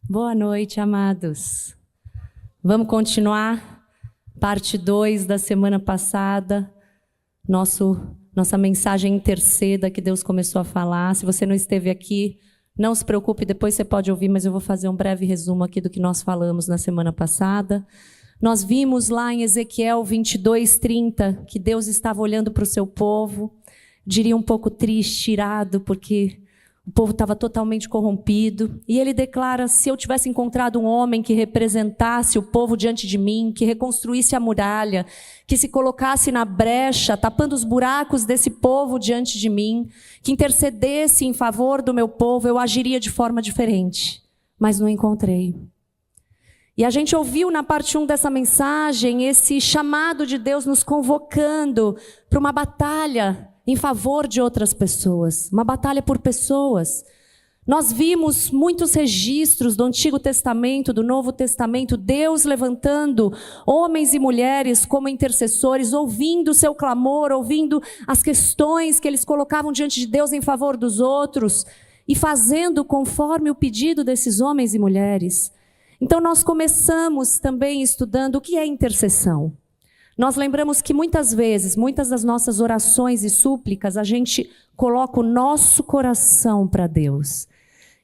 Boa noite, amados. Vamos continuar parte 2 da semana passada, nossa mensagem interceda que Deus começou a falar. Se você não esteve aqui, não se preocupe, depois você pode ouvir, mas eu vou fazer um breve resumo aqui do que nós falamos na semana passada. Nós vimos lá em Ezequiel 22:30 que Deus estava olhando para o seu povo, diria um pouco triste, irado, porque o povo estava totalmente corrompido. E ele declara: se eu tivesse encontrado um homem que representasse o povo diante de mim, que reconstruísse a muralha, que se colocasse na brecha, tapando os buracos desse povo diante de mim, que intercedesse em favor do meu povo, eu agiria de forma diferente. Mas não encontrei. E a gente ouviu na parte 1 dessa mensagem esse chamado de Deus nos convocando para uma batalha em favor de outras pessoas, uma batalha por pessoas. Nós vimos muitos registros do Antigo Testamento, do Novo Testamento, Deus levantando homens e mulheres como intercessores, ouvindo o seu clamor, ouvindo as questões que eles colocavam diante de Deus em favor dos outros e fazendo conforme o pedido desses homens e mulheres. Então nós começamos também estudando o que é intercessão. Nós lembramos que muitas vezes, muitas das nossas orações e súplicas, a gente coloca o nosso coração para Deus.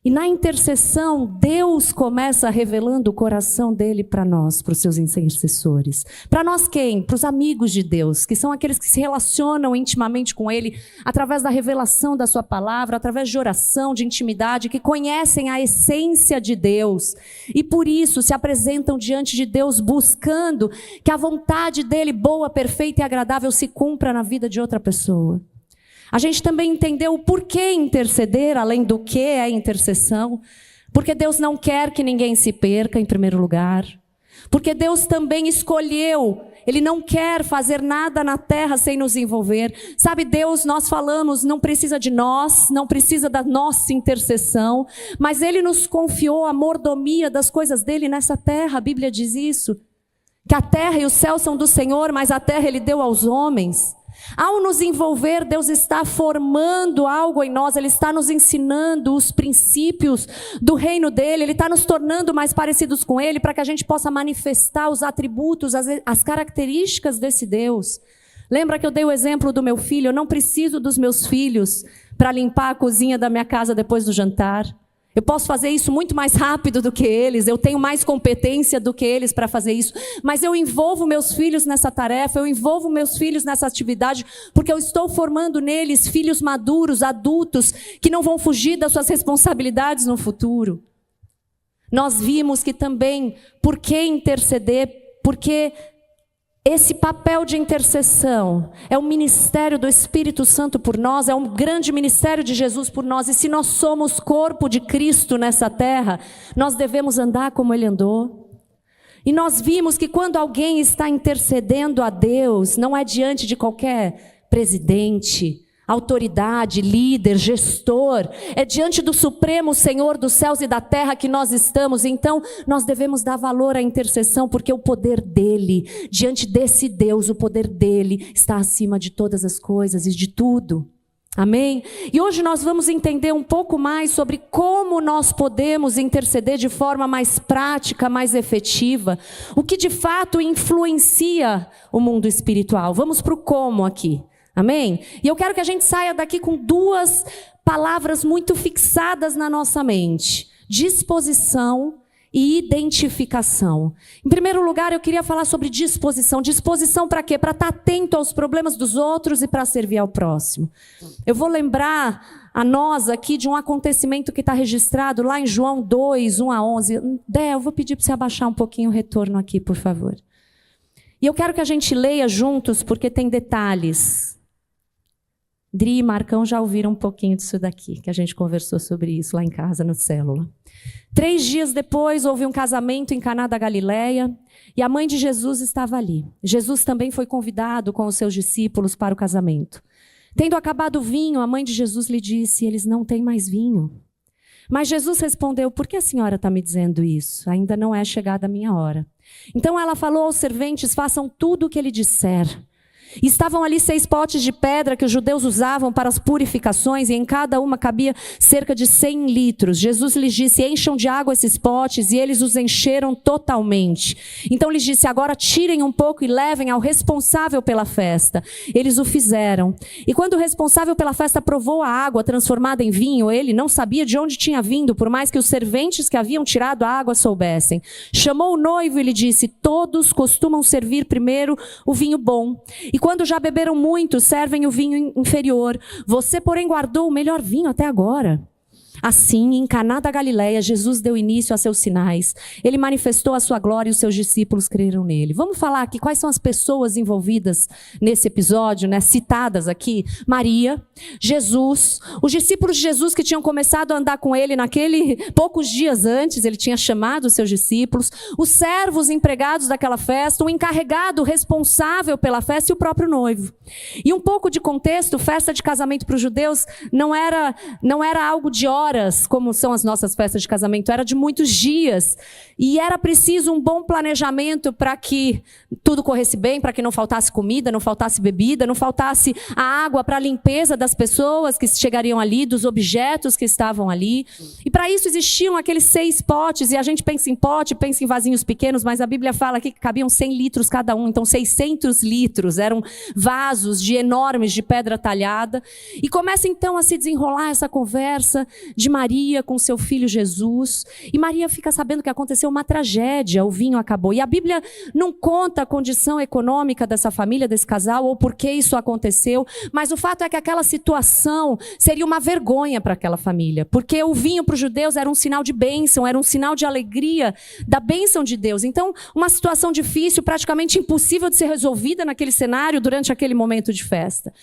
E na intercessão, Deus começa revelando o coração dele para nós, para os seus intercessores. Para nós quem? Para os amigos de Deus, que são aqueles que se relacionam intimamente com ele, através da revelação da sua palavra, através de oração, de intimidade, que conhecem a essência de Deus. E por isso se apresentam diante de Deus buscando que a vontade dele, boa, perfeita e agradável, se cumpra na vida de outra pessoa. A gente também entendeu o porquê interceder, além do que é intercessão. Porque Deus não quer que ninguém se perca, em primeiro lugar. Porque Deus também escolheu, Ele não quer fazer nada na terra sem nos envolver. Sabe, Deus, nós falamos, não precisa de nós, não precisa da nossa intercessão, mas Ele nos confiou a mordomia das coisas dEle nessa terra. A Bíblia diz isso, que a terra e o céu são do Senhor, mas a terra Ele deu aos homens. Ao nos envolver, Deus está formando algo em nós, Ele está nos ensinando os princípios do reino dEle, Ele está nos tornando mais parecidos com Ele, para que a gente possa manifestar os atributos, as características desse Deus. Lembra que eu dei o exemplo do meu filho? Eu não preciso dos meus filhos para limpar a cozinha da minha casa depois do jantar. Eu posso fazer isso muito mais rápido do que eles, eu tenho mais competência do que eles para fazer isso, mas eu envolvo meus filhos nessa tarefa, eu envolvo meus filhos nessa atividade, porque eu estou formando neles filhos maduros, adultos, que não vão fugir das suas responsabilidades no futuro. Nós vimos que também, por que interceder? Porque esse papel de intercessão é o ministério do Espírito Santo por nós, é um grande ministério de Jesus por nós. E se nós somos corpo de Cristo nessa terra, nós devemos andar como Ele andou. E nós vimos que quando alguém está intercedendo a Deus, não é diante de qualquer presidente, autoridade, líder, gestor, é diante do Supremo Senhor dos céus e da terra que nós estamos. Então nós devemos dar valor à intercessão, porque o poder dele, diante desse Deus, o poder dele está acima de todas as coisas e de tudo. Amém? E hoje nós vamos entender um pouco mais sobre como nós podemos interceder de forma mais prática, mais efetiva, o que de fato influencia o mundo espiritual. Vamos para o como aqui. Amém? E eu quero que a gente saia daqui com 2 palavras muito fixadas na nossa mente: disposição e identificação. Em primeiro lugar, eu queria falar sobre disposição. Disposição para quê? Para estar atento aos problemas dos outros e para servir ao próximo. Eu vou lembrar a nós aqui de um acontecimento que está registrado lá em João 2, 1 a 11. Dé, eu vou pedir para você abaixar um pouquinho o retorno aqui, por favor. E eu quero que a gente leia juntos, porque tem detalhes. Dri e Marcão já ouviram um pouquinho disso daqui, que a gente conversou sobre isso lá em casa, no célula. 3 dias depois, houve um casamento em Caná da Galileia, e a mãe de Jesus estava ali. Jesus também foi convidado com os seus discípulos para o casamento. Tendo acabado o vinho, a mãe de Jesus lhe disse: eles não têm mais vinho. Mas Jesus respondeu: por que a senhora está me dizendo isso? Ainda não é chegada a minha hora. Então ela falou aos serventes: façam tudo o que ele disser. E estavam ali 6 potes de pedra que os judeus usavam para as purificações, e em cada uma cabia cerca de 100 litros. Jesus lhes disse: encham de água esses potes, e eles os encheram totalmente. Então lhes disse: agora tirem um pouco e levem ao responsável pela festa. Eles o fizeram. E quando o responsável pela festa provou a água transformada em vinho, ele não sabia de onde tinha vindo, por mais que os serventes que haviam tirado a água soubessem. Chamou o noivo e lhe disse: todos costumam servir primeiro o vinho bom, e quando já beberam muito, servem o vinho inferior. Você, porém, guardou o melhor vinho até agora. Assim, em Caná da Galileia, Jesus deu início a seus sinais. Ele manifestou a sua glória e os seus discípulos creram nele. Vamos falar aqui quais são as pessoas envolvidas nesse episódio, né? Citadas aqui. Maria, Jesus, os discípulos de Jesus que tinham começado a andar com ele poucos dias antes, ele tinha chamado os seus discípulos, os servos empregados daquela festa, o encarregado responsável pela festa e o próprio noivo. E um pouco de contexto: festa de casamento para os judeus não era algo de horas, como são as nossas festas de casamento, era de muitos dias. E era preciso um bom planejamento para que tudo corresse bem, para que não faltasse comida, não faltasse bebida, não faltasse a água para a limpeza das pessoas que chegariam ali, dos objetos que estavam ali. E para isso existiam aqueles 6 potes, e a gente pensa em pote, pensa em vasinhos pequenos, mas a Bíblia fala aqui que cabiam 100 litros cada um, então 600 litros, eram vasos enormes de pedra talhada. E começa então a se desenrolar essa conversa de Maria com seu filho Jesus, e Maria fica sabendo que aconteceu uma tragédia, o vinho acabou. E a Bíblia não conta a condição econômica dessa família, desse casal, ou por que isso aconteceu, mas o fato é que aquela situação seria uma vergonha para aquela família, porque o vinho para os judeus era um sinal de bênção, era um sinal de alegria, da bênção de Deus. Então, uma situação difícil, praticamente impossível de ser resolvida naquele cenário durante aquele momento de festa.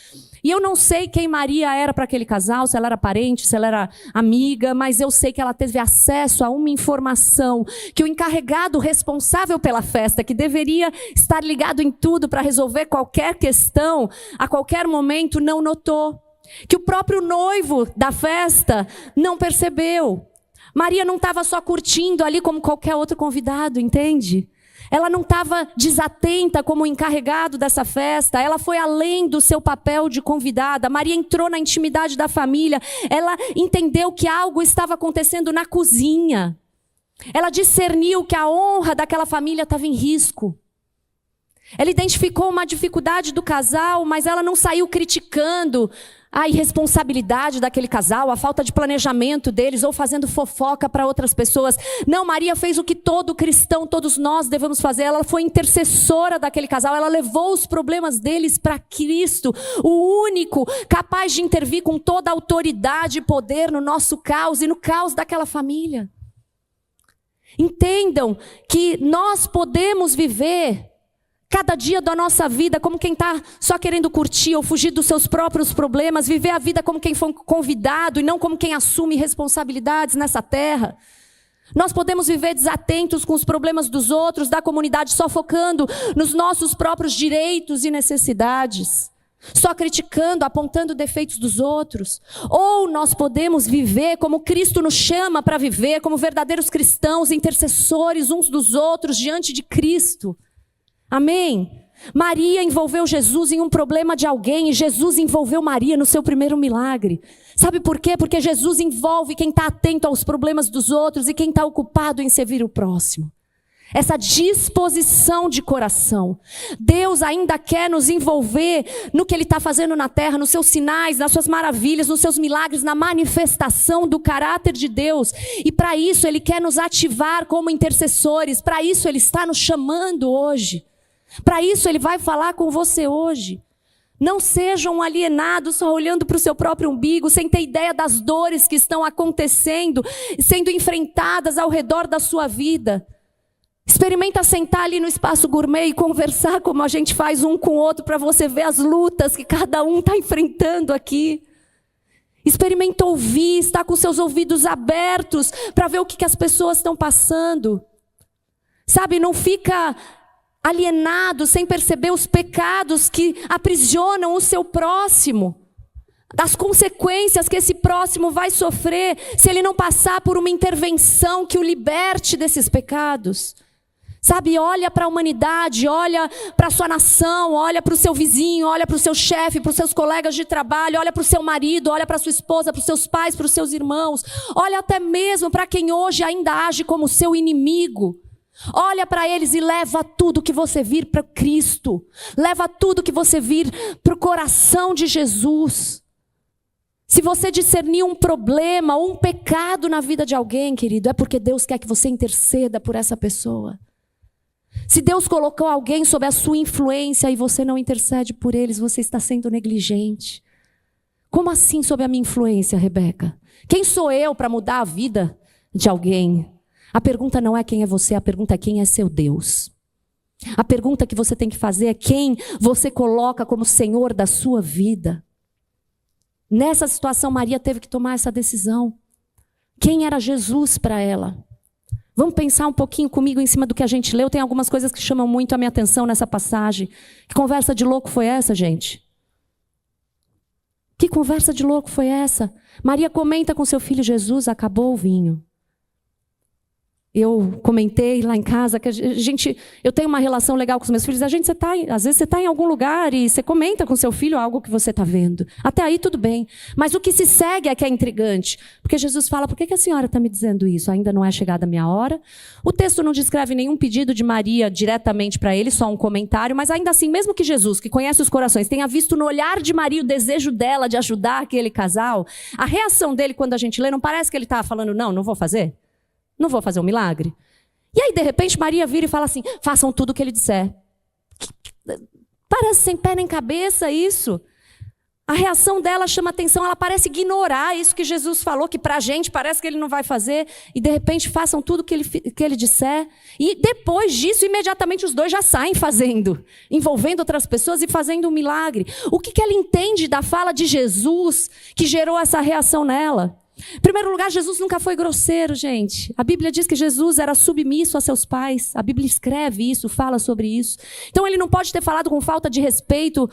E eu não sei quem Maria era para aquele casal, se ela era parente, se ela era amiga, mas eu sei que ela teve acesso a uma informação que o encarregado responsável pela festa, que deveria estar ligado em tudo para resolver qualquer questão, a qualquer momento não notou. Que o próprio noivo da festa não percebeu. Maria não estava só curtindo ali como qualquer outro convidado, entende? Ela não estava desatenta como encarregado dessa festa, ela foi além do seu papel de convidada. Maria entrou na intimidade da família, ela entendeu que algo estava acontecendo na cozinha. Ela discerniu que a honra daquela família estava em risco. Ela identificou uma dificuldade do casal, mas ela não saiu criticando a irresponsabilidade daquele casal, a falta de planejamento deles, ou fazendo fofoca para outras pessoas. Não, Maria fez o que todo cristão, todos nós devemos fazer. Ela foi intercessora daquele casal, ela levou os problemas deles para Cristo, o único capaz de intervir com toda a autoridade e poder no nosso caos e no caos daquela família. Entendam que nós podemos viver cada dia da nossa vida como quem está só querendo curtir ou fugir dos seus próprios problemas, viver a vida como quem foi convidado e não como quem assume responsabilidades nessa terra. Nós podemos viver desatentos com os problemas dos outros, da comunidade, só focando nos nossos próprios direitos e necessidades, só criticando, apontando defeitos dos outros. Ou nós podemos viver como Cristo nos chama para viver, como verdadeiros cristãos, intercessores uns dos outros diante de Cristo. Amém? Maria envolveu Jesus em um problema de alguém e Jesus envolveu Maria no seu primeiro milagre. Sabe por quê? Porque Jesus envolve quem está atento aos problemas dos outros e quem está ocupado em servir o próximo. Essa disposição de coração. Deus ainda quer nos envolver no que Ele está fazendo na terra, nos seus sinais, nas suas maravilhas, nos seus milagres, na manifestação do caráter de Deus. E para isso Ele quer nos ativar como intercessores. Para isso Ele está nos chamando hoje. Para isso Ele vai falar com você hoje. Não sejam alienados só olhando para o seu próprio umbigo, sem ter ideia das dores que estão acontecendo, sendo enfrentadas ao redor da sua vida. Experimenta sentar ali no espaço gourmet e conversar como a gente faz um com o outro, para você ver as lutas que cada um está enfrentando aqui. Experimenta ouvir, estar com seus ouvidos abertos para ver o que as pessoas estão passando. Sabe, não fica alienado sem perceber os pecados que aprisionam o seu próximo. Das consequências que esse próximo vai sofrer se ele não passar por uma intervenção que o liberte desses pecados. Sabe, olha para a humanidade, olha para a sua nação, olha para o seu vizinho, olha para o seu chefe, para os seus colegas de trabalho, olha para o seu marido, olha para a sua esposa, para os seus pais, para os seus irmãos. Olha até mesmo para quem hoje ainda age como seu inimigo. Olha para eles e leva tudo que você vir para Cristo. Leva tudo que você vir para o coração de Jesus. Se você discernir um problema ou um pecado na vida de alguém, querido, é porque Deus quer que você interceda por essa pessoa. Se Deus colocou alguém sob a sua influência e você não intercede por eles, você está sendo negligente. Como assim sob a minha influência, Rebeca? Quem sou eu para mudar a vida de alguém? A pergunta não é quem é você, a pergunta é quem é seu Deus. A pergunta que você tem que fazer é quem você coloca como Senhor da sua vida. Nessa situação, Maria teve que tomar essa decisão. Quem era Jesus para ela? Vamos pensar um pouquinho comigo em cima do que a gente leu. Tem algumas coisas que chamam muito a minha atenção nessa passagem. Que conversa de louco foi essa, gente? Que conversa de louco foi essa? Maria comenta com seu filho Jesus, acabou o vinho. Eu comentei lá em casa que eu tenho uma relação legal com os meus filhos. Às vezes você está em algum lugar e você comenta com seu filho algo que você está vendo. Até aí tudo bem. Mas o que se segue é que é intrigante. Porque Jesus fala, por que a senhora está me dizendo isso? Ainda não é chegada a minha hora. O texto não descreve nenhum pedido de Maria diretamente para ele, só um comentário. Mas ainda assim, mesmo que Jesus, que conhece os corações, tenha visto no olhar de Maria o desejo dela de ajudar aquele casal, a reação dele quando a gente lê, não parece que ele estava falando, não vou fazer? Não vou fazer um milagre? E aí, de repente, Maria vira e fala assim, façam tudo o que ele disser. Parece sem pé nem cabeça isso. A reação dela chama atenção, ela parece ignorar isso que Jesus falou, que pra gente parece que ele não vai fazer. E, de repente, façam tudo que ele disser. E depois disso, imediatamente, os dois já saem fazendo. Envolvendo outras pessoas e fazendo um milagre. O que ela entende da fala de Jesus que gerou essa reação nela? Em primeiro lugar, Jesus nunca foi grosseiro, gente. A Bíblia diz que Jesus era submisso a seus pais. A Bíblia escreve isso, fala sobre isso. Então ele não pode ter falado com falta de respeito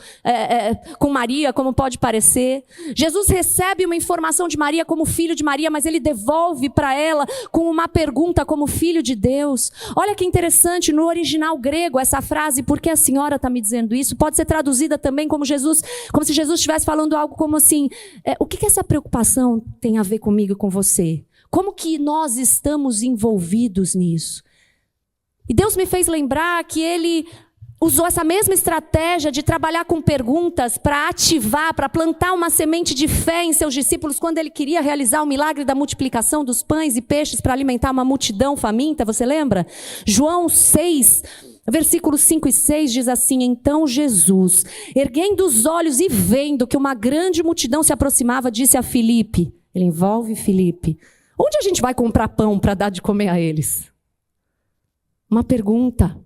com Maria, como pode parecer. Jesus recebe uma informação de Maria como filho de Maria, mas ele devolve para ela com uma pergunta como filho de Deus. Olha que interessante, no original grego, essa frase, por que a senhora está me dizendo isso? Pode ser traduzida também como se Jesus estivesse falando algo como assim, o que essa preocupação tem a ver comigo e com você? Como que nós estamos envolvidos nisso? E Deus me fez lembrar que ele usou essa mesma estratégia de trabalhar com perguntas para ativar, para plantar uma semente de fé em seus discípulos quando ele queria realizar o milagre da multiplicação dos pães e peixes para alimentar uma multidão faminta, você lembra? João 6, versículos 5 e 6 diz assim, então Jesus, erguendo os olhos e vendo que uma grande multidão se aproximava, disse a Filipe, ele envolve Filipe, onde a gente vai comprar pão para dar de comer a eles? Uma pergunta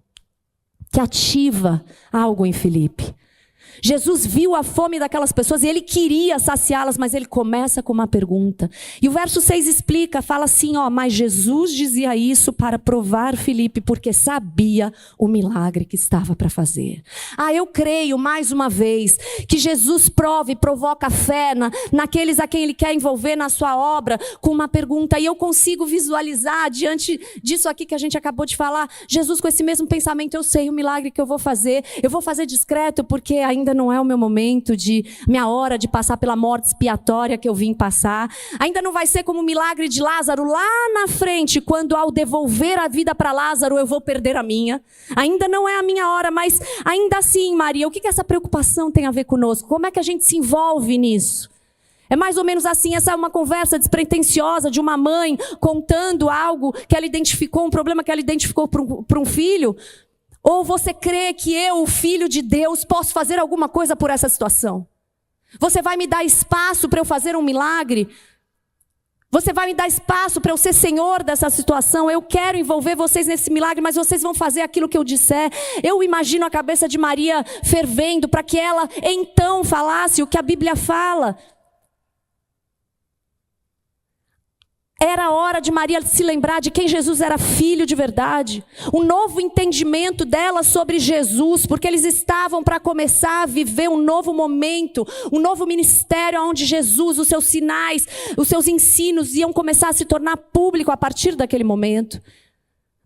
que ativa algo em Filipe. Jesus viu a fome daquelas pessoas e ele queria saciá-las, mas ele começa com uma pergunta. E o verso 6 explica, fala assim, mas Jesus dizia isso para provar Filipe, porque sabia o milagre que estava para fazer. Eu creio, mais uma vez, que Jesus prova e provoca fé naqueles a quem ele quer envolver na sua obra, com uma pergunta. E eu consigo visualizar, diante disso aqui que a gente acabou de falar, Jesus com esse mesmo pensamento, eu sei o milagre que eu vou fazer discreto, porque ainda não é o meu momento, minha hora de passar pela morte expiatória que eu vim passar. Ainda não vai ser como o milagre de Lázaro lá na frente, quando ao devolver a vida para Lázaro eu vou perder a minha. Ainda não é a minha hora, mas ainda assim, Maria, o que essa preocupação tem a ver conosco? Como é que a gente se envolve nisso? É mais ou menos assim, essa é uma conversa despretensiosa de uma mãe contando algo que ela identificou, um problema que ela identificou para um filho. Ou você crê que eu, o Filho de Deus, posso fazer alguma coisa por essa situação? Você vai me dar espaço para eu fazer um milagre? Você vai me dar espaço para eu ser senhor dessa situação? Eu quero envolver vocês nesse milagre, mas vocês vão fazer aquilo que eu disser. Eu imagino a cabeça de Maria fervendo para que ela então falasse o que a Bíblia fala. Era a hora de Maria se lembrar de quem Jesus era filho de verdade. Um novo entendimento dela sobre Jesus, porque eles estavam para começar a viver um novo momento, um novo ministério onde Jesus, os seus sinais, os seus ensinos iam começar a se tornar público a partir daquele momento.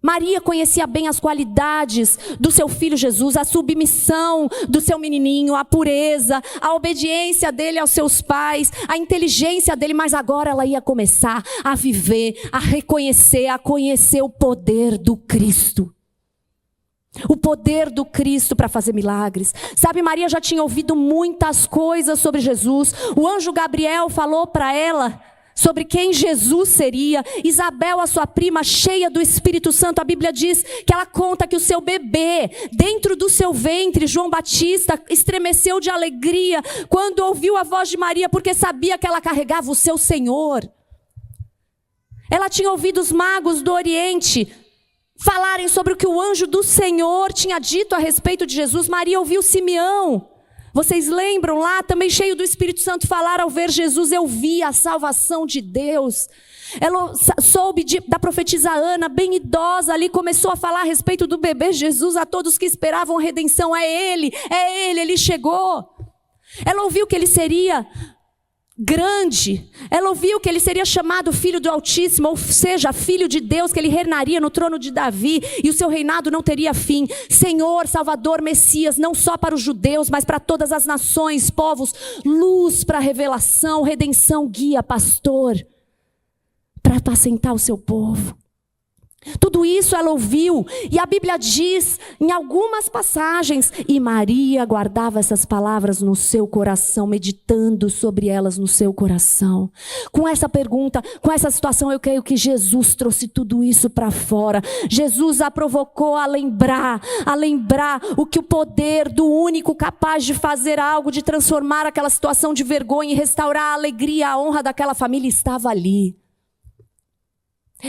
Maria conhecia bem as qualidades do seu filho Jesus, a submissão do seu menininho, a pureza, a obediência dele aos seus pais, a inteligência dele, mas agora ela ia começar a viver, a reconhecer, a conhecer o poder do Cristo. O poder do Cristo para fazer milagres. Sabe, Maria já tinha ouvido muitas coisas sobre Jesus. O anjo Gabriel falou para ela sobre quem Jesus seria. Isabel, a sua prima, cheia do Espírito Santo, a Bíblia diz que ela conta que o seu bebê, dentro do seu ventre, João Batista, estremeceu de alegria quando ouviu a voz de Maria, porque sabia que ela carregava o seu Senhor. Ela tinha ouvido os magos do Oriente falarem sobre o que o anjo do Senhor tinha dito a respeito de Jesus. Maria ouviu Simeão. Vocês lembram lá, também cheio do Espírito Santo, falar ao ver Jesus, eu vi a salvação de Deus. Ela soube da profetisa Ana, bem idosa ali, começou a falar a respeito do bebê Jesus a todos que esperavam redenção. É ele, ele chegou. Ela ouviu que ele seria grande, ela ouviu que ele seria chamado Filho do Altíssimo, ou seja, Filho de Deus, que ele reinaria no trono de Davi e o seu reinado não teria fim. Senhor, Salvador, Messias, não só para os judeus, mas para todas as nações, povos, luz para a revelação, redenção, guia, pastor, para apacentar o seu povo. Tudo isso ela ouviu, e a Bíblia diz em algumas passagens, e Maria guardava essas palavras no seu coração, meditando sobre elas no seu coração. Com essa pergunta, com essa situação, eu creio que Jesus trouxe tudo isso para fora. Jesus a provocou a lembrar o que o poder do único capaz de fazer algo, de transformar aquela situação de vergonha e restaurar a alegria, a honra daquela família, estava ali.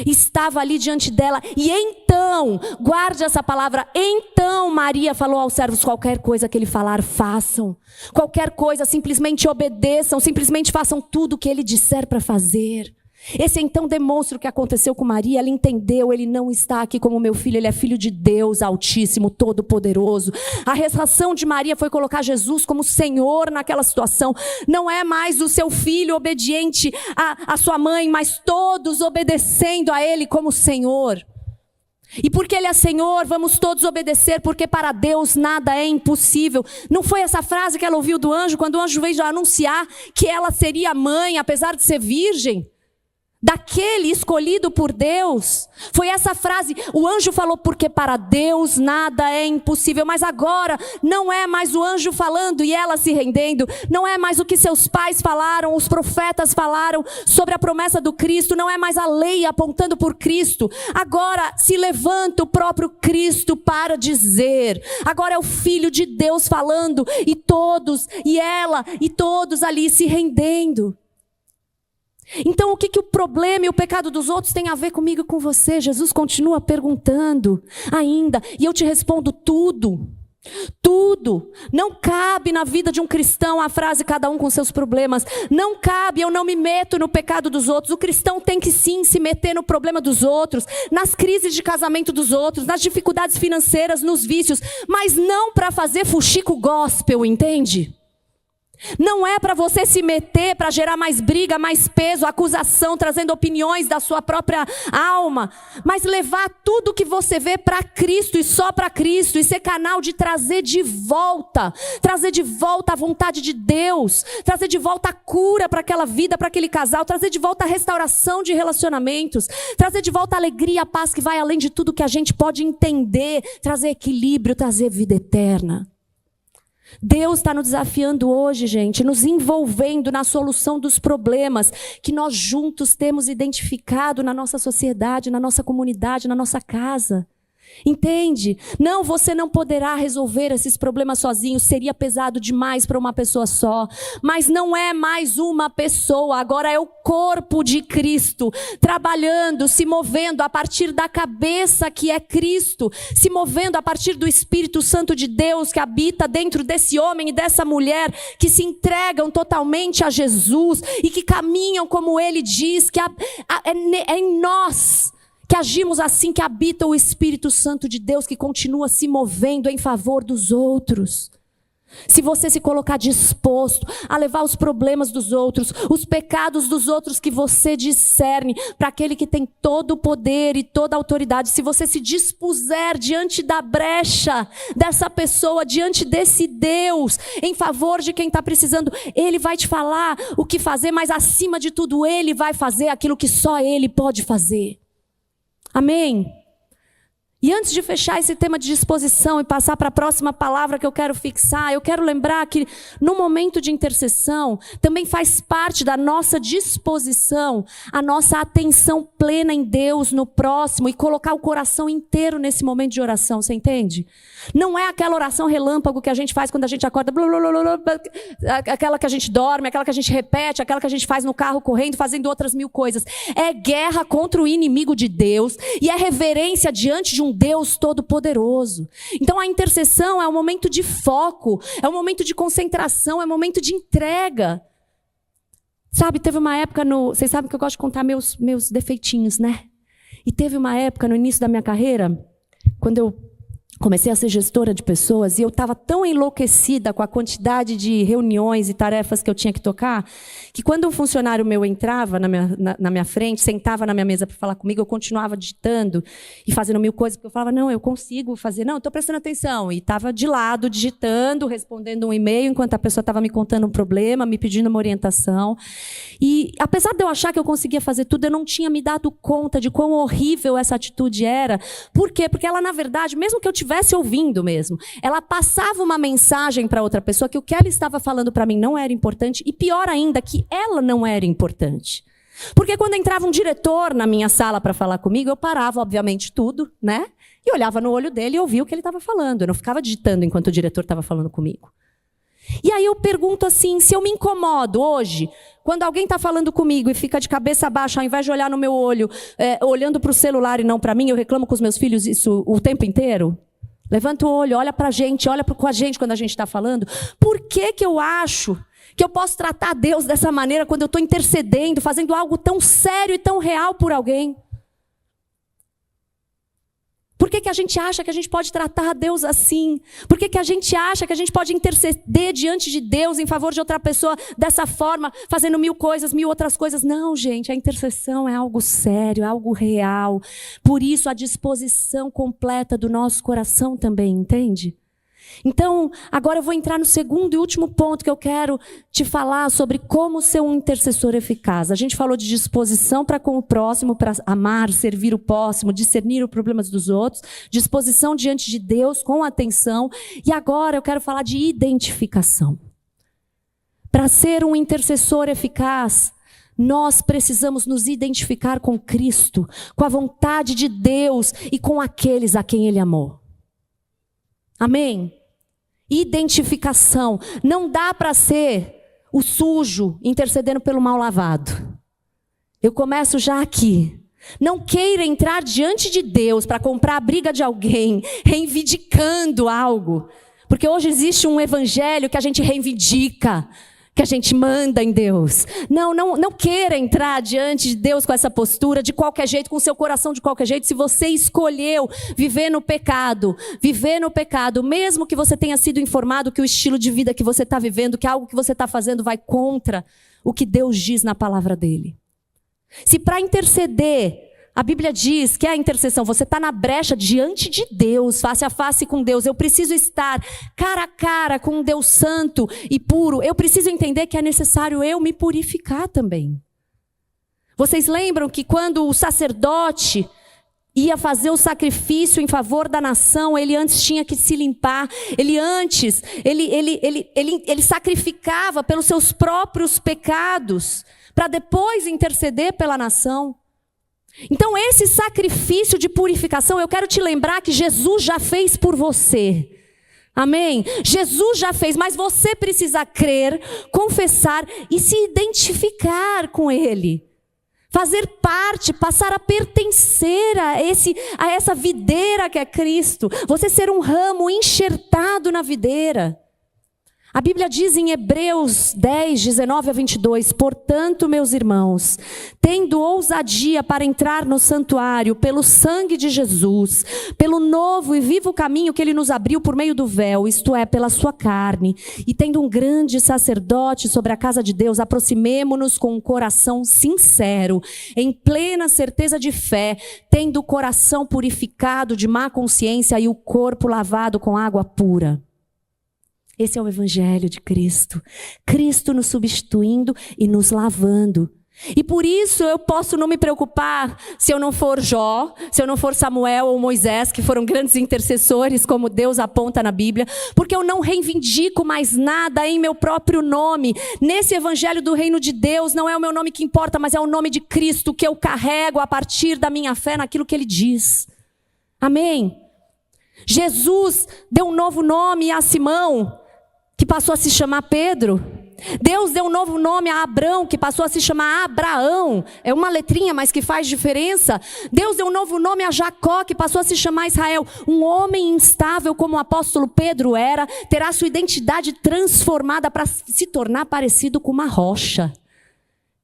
Estava ali diante dela. E então, guarde essa palavra, então Maria falou aos servos, qualquer coisa que ele falar, façam. Qualquer coisa, simplesmente obedeçam, simplesmente façam tudo o que ele disser para fazer. Esse então demonstra o que aconteceu com Maria. Ela entendeu, ele não está aqui como meu filho, ele é filho de Deus Altíssimo, Todo-Poderoso. A reação de Maria foi colocar Jesus como Senhor naquela situação. Não é mais o seu filho obediente à sua mãe, mas todos obedecendo a ele como Senhor. E porque ele é Senhor, vamos todos obedecer, porque para Deus nada é impossível. Não foi essa frase que ela ouviu do anjo, quando o anjo veio anunciar que ela seria mãe, apesar de ser virgem? Daquele escolhido por Deus. Foi essa frase, o anjo falou, porque para Deus nada é impossível. Mas agora não é mais o anjo falando e ela se rendendo. Não é mais o que seus pais falaram, os profetas falaram sobre a promessa do Cristo. Não é mais a lei apontando por Cristo. Agora se levanta o próprio Cristo para dizer. Agora é o Filho de Deus falando e todos, e ela, e todos ali se rendendo. Então o que o problema e o pecado dos outros tem a ver comigo e com você? Jesus continua perguntando ainda, e eu te respondo tudo. Tudo. Não cabe na vida de um cristão a frase cada um com seus problemas. Não cabe, eu não me meto no pecado dos outros. O cristão tem que sim se meter no problema dos outros, nas crises de casamento dos outros, nas dificuldades financeiras, nos vícios, mas não para fazer fuxico gospel, entende? Não é para você se meter, para gerar mais briga, mais peso, acusação, trazendo opiniões da sua própria alma, mas levar tudo que você vê para Cristo e só para Cristo, e ser canal de trazer de volta a vontade de Deus, trazer de volta a cura para aquela vida, para aquele casal, trazer de volta a restauração de relacionamentos, trazer de volta a alegria, a paz que vai além de tudo que a gente pode entender, trazer equilíbrio, trazer vida eterna. Deus está nos desafiando hoje, gente, nos envolvendo na solução dos problemas que nós juntos temos identificado na nossa sociedade, na nossa comunidade, na nossa casa. Entende? Não, você não poderá resolver esses problemas sozinho, seria pesado demais para uma pessoa só. Mas não é mais uma pessoa, agora é o corpo de Cristo, trabalhando, se movendo a partir da cabeça que é Cristo, se movendo a partir do Espírito Santo de Deus que habita dentro desse homem e dessa mulher, que se entregam totalmente a Jesus e que caminham como Ele diz, que é em nós que agimos assim, que habita o Espírito Santo de Deus, que continua se movendo em favor dos outros. Se você se colocar disposto a levar os problemas dos outros, os pecados dos outros que você discerne para aquele que tem todo o poder e toda a autoridade, se você se dispuser diante da brecha dessa pessoa, diante desse Deus, em favor de quem está precisando, Ele vai te falar o que fazer, mas acima de tudo Ele vai fazer aquilo que só Ele pode fazer. Amém? E antes de fechar esse tema de disposição e passar para a próxima palavra que eu quero fixar, eu quero lembrar que no momento de intercessão também faz parte da nossa disposição, a nossa atenção plena em Deus, no próximo, e colocar o coração inteiro nesse momento de oração, você entende? Não é aquela oração relâmpago que a gente faz quando a gente acorda, aquela que a gente dorme, aquela que a gente repete, aquela que a gente faz no carro correndo, fazendo outras mil coisas. É guerra contra o inimigo de Deus e é reverência diante de um Deus todo-poderoso. Então a intercessão é um momento de foco, é um momento de concentração, é um momento de entrega. Sabe, teve uma época vocês sabem que eu gosto de contar meus defeitinhos, né? E teve uma época no início da minha carreira, quando eu comecei a ser gestora de pessoas, e eu estava tão enlouquecida com a quantidade de reuniões e tarefas que eu tinha que tocar, que quando um funcionário meu entrava na minha frente, sentava na minha mesa para falar comigo, eu continuava digitando e fazendo mil coisas, porque eu falava, não, eu consigo fazer, não, estou prestando atenção. E estava de lado, digitando, respondendo um e-mail, enquanto a pessoa estava me contando um problema, me pedindo uma orientação. E apesar de eu achar que eu conseguia fazer tudo, eu não tinha me dado conta de quão horrível essa atitude era. Por quê? Porque ela, na verdade, mesmo que eu estivesse ouvindo mesmo, ela passava uma mensagem para outra pessoa que o que ela estava falando para mim não era importante, e pior ainda, que ela não era importante. Porque quando entrava um diretor na minha sala para falar comigo, eu parava, obviamente, tudo, né? E olhava no olho dele e ouvia o que ele estava falando. Eu não ficava digitando enquanto o diretor estava falando comigo. E aí eu pergunto assim, se eu me incomodo hoje, quando alguém está falando comigo e fica de cabeça baixa, ao invés de olhar no meu olho, olhando para o celular e não para mim, eu reclamo com os meus filhos isso o tempo inteiro? Levanta o olho, olha para a gente, olha com a gente quando a gente está falando. Por que eu acho que eu posso tratar Deus dessa maneira quando eu estou intercedendo, fazendo algo tão sério e tão real por alguém? Por que a gente acha que a gente pode tratar Deus assim? Por que a gente acha que a gente pode interceder diante de Deus em favor de outra pessoa dessa forma, fazendo mil coisas, mil outras coisas? Não, gente, a intercessão é algo sério, é algo real. Por isso, a disposição completa do nosso coração também, entende? Então, agora eu vou entrar no segundo e último ponto que eu quero te falar sobre como ser um intercessor eficaz. A gente falou de disposição para com o próximo, para amar, servir o próximo, discernir os problemas dos outros, disposição diante de Deus com atenção, e agora eu quero falar de identificação. Para ser um intercessor eficaz, nós precisamos nos identificar com Cristo, com a vontade de Deus e com aqueles a quem Ele amou. Amém? Identificação. Não dá para ser o sujo intercedendo pelo mal lavado. Eu começo já aqui. Não queira entrar diante de Deus para comprar a briga de alguém, reivindicando algo. Porque hoje existe um evangelho que a gente reivindica, que a gente manda em Deus. Não queira entrar diante de Deus com essa postura, de qualquer jeito, com o seu coração de qualquer jeito. Se você escolheu viver no pecado, mesmo que você tenha sido informado que o estilo de vida que você está vivendo, que algo que você está fazendo vai contra o que Deus diz na palavra dele. Se para interceder, a Bíblia diz que é a intercessão, você está na brecha diante de Deus, face a face com Deus. Eu preciso estar cara a cara com um Deus santo e puro. Eu preciso entender que é necessário eu me purificar também. Vocês lembram que quando o sacerdote ia fazer o sacrifício em favor da nação, ele antes tinha que se limpar. Ele sacrificava pelos seus próprios pecados, para depois interceder pela nação. Então esse sacrifício de purificação, eu quero te lembrar que Jesus já fez por você. Amém? Jesus já fez, mas você precisa crer, confessar e se identificar com Ele. Fazer parte, passar a pertencer a essa videira que é Cristo. Você ser um ramo enxertado na videira. A Bíblia diz em Hebreus 10, 19 a 22, portanto, meus irmãos, tendo ousadia para entrar no santuário pelo sangue de Jesus, pelo novo e vivo caminho que ele nos abriu por meio do véu, isto é, pela sua carne, e tendo um grande sacerdote sobre a casa de Deus, aproximemo-nos com um coração sincero, em plena certeza de fé, tendo o coração purificado de má consciência e o corpo lavado com água pura. Esse é o evangelho de Cristo. Cristo nos substituindo e nos lavando. E por isso eu posso não me preocupar se eu não for Jó, se eu não for Samuel ou Moisés, que foram grandes intercessores, como Deus aponta na Bíblia, porque eu não reivindico mais nada em meu próprio nome. Nesse evangelho do reino de Deus, não é o meu nome que importa, mas é o nome de Cristo que eu carrego a partir da minha fé naquilo que ele diz. Amém? Jesus deu um novo nome a Simão, que passou a se chamar Pedro. Deus deu um novo nome a Abrão, que passou a se chamar Abraão. É uma letrinha, mas que faz diferença. Deus deu um novo nome a Jacó, que passou a se chamar Israel. Um homem instável, como o apóstolo Pedro era, terá sua identidade transformada para se tornar parecido com uma rocha.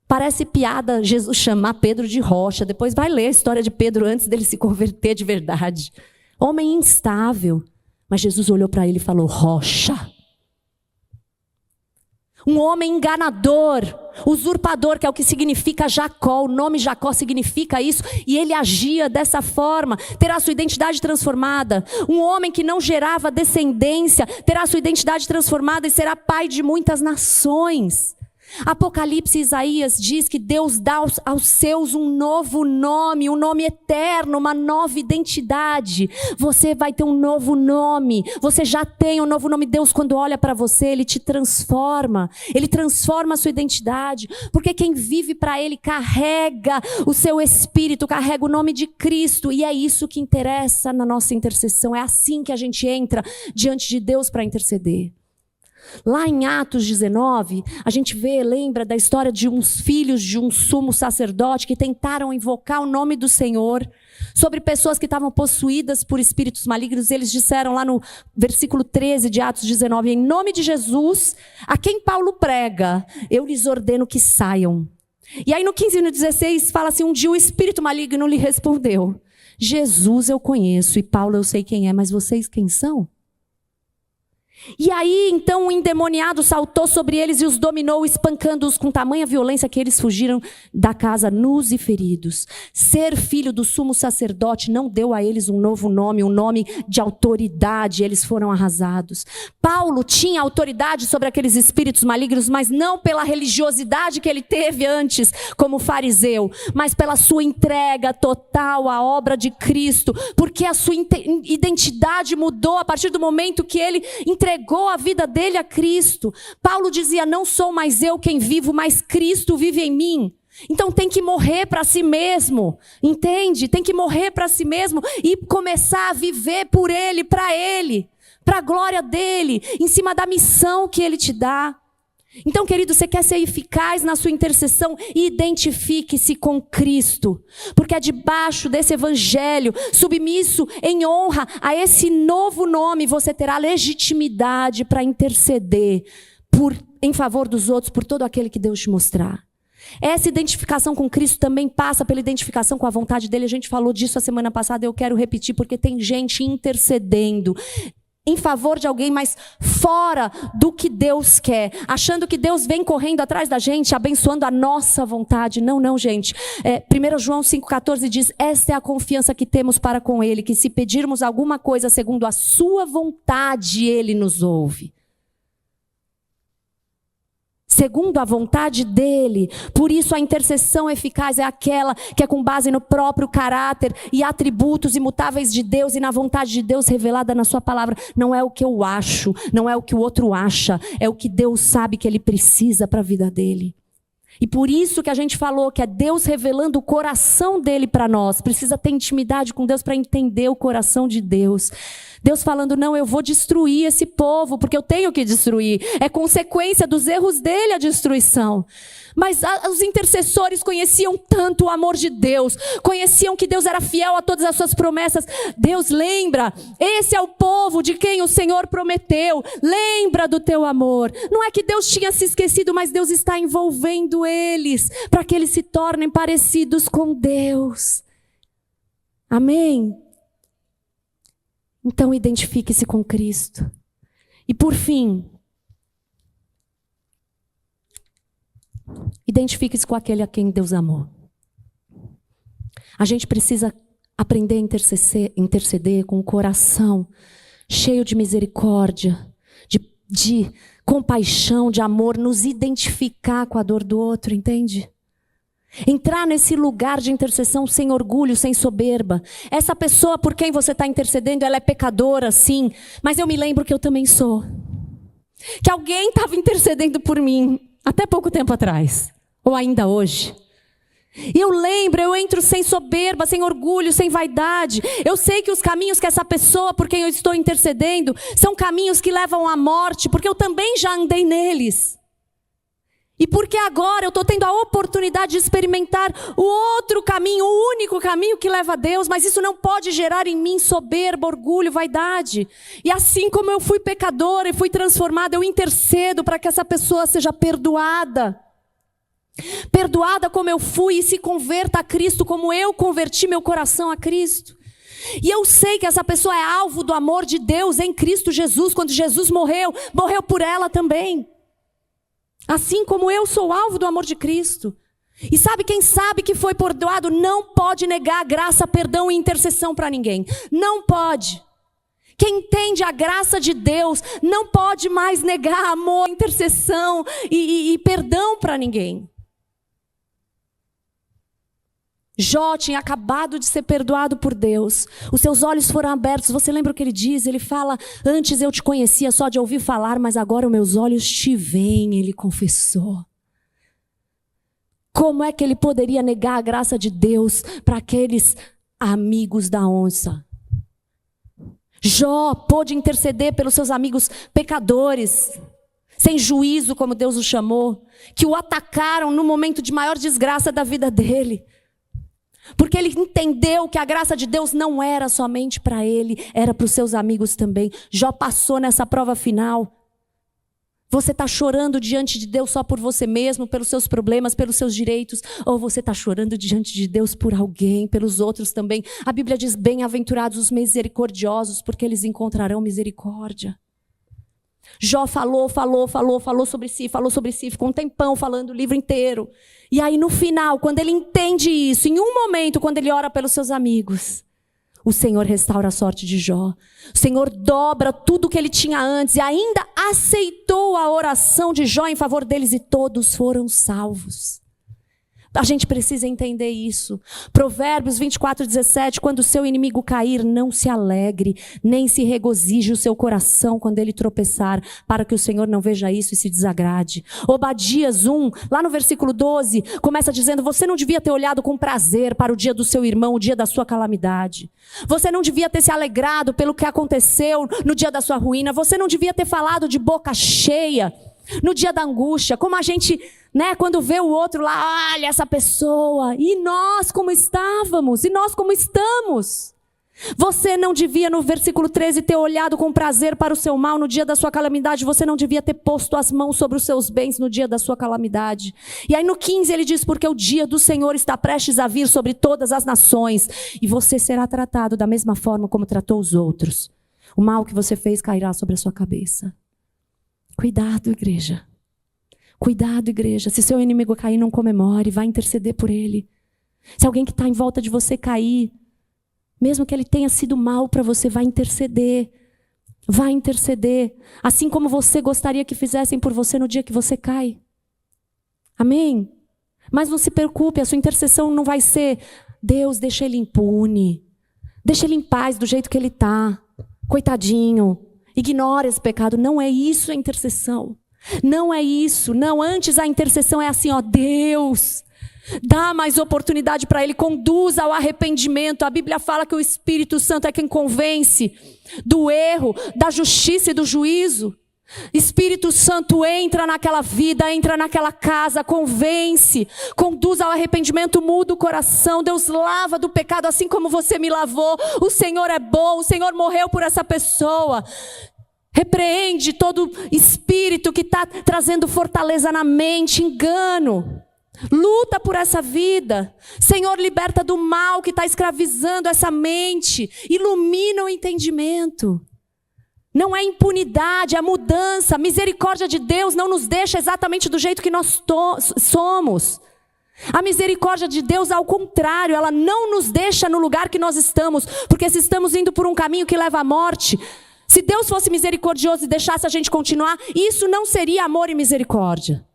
Parece piada Jesus chamar Pedro de rocha. Depois vai ler a história de Pedro antes dele se converter de verdade. Homem instável. Mas Jesus olhou para ele e falou, rocha. Um homem enganador, usurpador, que é o que significa Jacó. O nome Jacó significa isso. E ele agia dessa forma. Terá sua identidade transformada. Um homem que não gerava descendência, terá sua identidade transformada e será pai de muitas nações. Apocalipse e Isaías diz que Deus dá aos seus um novo nome, um nome eterno, uma nova identidade. Você vai ter um novo nome, você já tem um novo nome. Deus, quando olha para você, Ele te transforma, Ele transforma a sua identidade, porque quem vive para Ele carrega o seu espírito, carrega o nome de Cristo, e é isso que interessa na nossa intercessão. É assim que a gente entra diante de Deus para interceder. Lá em Atos 19, a gente lembra da história de uns filhos de um sumo sacerdote que tentaram invocar o nome do Senhor sobre pessoas que estavam possuídas por espíritos malignos. Eles disseram lá no versículo 13 de Atos 19, em nome de Jesus, a quem Paulo prega, eu lhes ordeno que saiam. E aí no 15 e no 16 fala assim, um dia o espírito maligno lhe respondeu, Jesus eu conheço e Paulo eu sei quem é, mas vocês quem são? E aí, então, o endemoniado saltou sobre eles e os dominou, espancando-os com tamanha violência que eles fugiram da casa nus e feridos. Ser filho do sumo sacerdote não deu a eles um novo nome, um nome de autoridade, eles foram arrasados. Paulo tinha autoridade sobre aqueles espíritos malignos, mas não pela religiosidade que ele teve antes, como fariseu, mas pela sua entrega total à obra de Cristo, porque a sua identidade mudou a partir do momento que ele entregou a vida dele a Cristo. Paulo dizia, não sou mais eu quem vivo, mas Cristo vive em mim. Então tem que morrer para si mesmo, entende? Tem que morrer para si mesmo e começar a viver por Ele, para a glória dEle, em cima da missão que Ele te dá. Então, querido, você quer ser eficaz na sua intercessão? Identifique-se com Cristo. Porque é debaixo desse evangelho, submisso em honra a esse novo nome, você terá legitimidade para interceder em favor dos outros, por todo aquele que Deus te mostrar. Essa identificação com Cristo também passa pela identificação com a vontade dEle. A gente falou disso a semana passada, eu quero repetir, porque tem gente intercedendo em favor de alguém, mas fora do que Deus quer, achando que Deus vem correndo atrás da gente, abençoando a nossa vontade. Não, gente. 1 João 5,14 diz, esta é a confiança que temos para com Ele, que se pedirmos alguma coisa segundo a sua vontade, Ele nos ouve. Segundo a vontade dEle. Por isso a intercessão eficaz é aquela que é com base no próprio caráter e atributos imutáveis de Deus e na vontade de Deus revelada na sua palavra. Não é o que eu acho, não é o que o outro acha, é o que Deus sabe que Ele precisa para a vida dele. E por isso que a gente falou que é Deus revelando o coração dele para nós. Precisa ter intimidade com Deus para entender o coração de Deus. Deus falando, não, eu vou destruir esse povo, porque eu tenho que destruir. É consequência dos erros dele a destruição. Mas os intercessores conheciam tanto o amor de Deus, conheciam que Deus era fiel a todas as suas promessas. Deus lembra, esse é o povo de quem o Senhor prometeu, lembra do teu amor. Não é que Deus tinha se esquecido, mas Deus está envolvendo eles, para que eles se tornem parecidos com Deus. Amém? Então identifique-se com Cristo. E por fim, identifique-se com aquele a quem Deus amou. A gente precisa aprender a interceder com o coração cheio de misericórdia, de compaixão, de amor, nos identificar com a dor do outro, entende? Entrar nesse lugar de intercessão sem orgulho, sem soberba. Essa pessoa por quem você está intercedendo, ela é pecadora, sim, mas eu me lembro que eu também sou. Que alguém estava intercedendo por mim até pouco tempo atrás, ou ainda hoje. E eu lembro, eu entro sem soberba, sem orgulho, sem vaidade. Eu sei que os caminhos que essa pessoa por quem eu estou intercedendo são caminhos que levam à morte, porque eu também já andei neles. E porque agora eu estou tendo a oportunidade de experimentar o outro caminho, o único caminho que leva a Deus, mas isso não pode gerar em mim soberba, orgulho, vaidade. E assim como eu fui pecadora e fui transformada, eu intercedo para que essa pessoa seja perdoada. Perdoada como eu fui e se converta a Cristo, como eu converti meu coração a Cristo. E eu sei que essa pessoa é alvo do amor de Deus em Cristo Jesus. Quando Jesus morreu, morreu por ela também. Assim como eu sou alvo do amor de Cristo. E quem sabe que foi perdoado não pode negar graça, perdão e intercessão para ninguém. Não pode. Quem entende a graça de Deus não pode mais negar amor, intercessão e perdão para ninguém. Jó tinha acabado de ser perdoado por Deus. Os seus olhos foram abertos. Você lembra o que ele diz? Ele fala, antes eu te conhecia só de ouvir falar, mas agora os meus olhos te veem, ele confessou. Como é que ele poderia negar a graça de Deus para aqueles amigos da onça? Jó pôde interceder pelos seus amigos pecadores, sem juízo, como Deus o chamou, que o atacaram no momento de maior desgraça da vida dele. Porque ele entendeu que a graça de Deus não era somente para ele, era para os seus amigos também. Jó passou nessa prova final. Você está chorando diante de Deus só por você mesmo, pelos seus problemas, pelos seus direitos? Ou você está chorando diante de Deus por alguém, pelos outros também? A Bíblia diz, bem-aventurados os misericordiosos, porque eles encontrarão misericórdia. Jó falou sobre si, ficou um tempão falando o livro inteiro. E aí no final, quando ele entende isso, em um momento, quando ele ora pelos seus amigos, o Senhor restaura a sorte de Jó. O Senhor dobra tudo que ele tinha antes e ainda aceitou a oração de Jó em favor deles e todos foram salvos. A gente precisa entender isso. Provérbios 24:17, quando o seu inimigo cair, não se alegre, nem se regozije o seu coração quando ele tropeçar, para que o Senhor não veja isso e se desagrade. Obadias 1, lá no versículo 12, começa dizendo, você não devia ter olhado com prazer para o dia do seu irmão, o dia da sua calamidade. Você não devia ter se alegrado pelo que aconteceu no dia da sua ruína. Você não devia ter falado de boca cheia no dia da angústia, como a gente, quando vê o outro lá, olha essa pessoa, e nós como estávamos, e nós como estamos. Você não devia, no versículo 13, ter olhado com prazer para o seu mal no dia da sua calamidade. Você não devia ter posto as mãos sobre os seus bens no dia da sua calamidade. E aí no 15 ele diz, porque o dia do Senhor está prestes a vir sobre todas as nações, e você será tratado da mesma forma como tratou os outros. O mal que você fez cairá sobre a sua cabeça. Cuidado, igreja. Cuidado, igreja. Se seu inimigo cair, não comemore. Vai interceder por ele. Se alguém que está em volta de você cair, mesmo que ele tenha sido mal para você, vai interceder. Vai interceder. Assim como você gostaria que fizessem por você no dia que você cai. Amém? Mas não se preocupe, a sua intercessão não vai ser, Deus, deixa ele impune. Deixa ele em paz do jeito que ele está. Coitadinho. Ignora esse pecado. Não é isso a intercessão. Não é isso, não. Antes a intercessão é assim, ó, Deus, dá mais oportunidade para ele, conduz ao arrependimento. A Bíblia fala que o Espírito Santo é quem convence do erro, da justiça e do juízo. Espírito Santo entra naquela vida, entra naquela casa, convence, conduz ao arrependimento, muda o coração. Deus lava do pecado assim como você me lavou. O Senhor é bom, o Senhor morreu por essa pessoa. Repreende todo espírito que está trazendo fortaleza na mente, engano. Luta por essa vida. Senhor, liberta do mal que está escravizando essa mente. Ilumina o entendimento. Não é impunidade, é mudança. A misericórdia de Deus não nos deixa exatamente do jeito que nós somos. A misericórdia de Deus, ao contrário, ela não nos deixa no lugar que nós estamos. Porque se estamos indo por um caminho que leva à morte, se Deus fosse misericordioso e deixasse a gente continuar, isso não seria amor e misericórdia.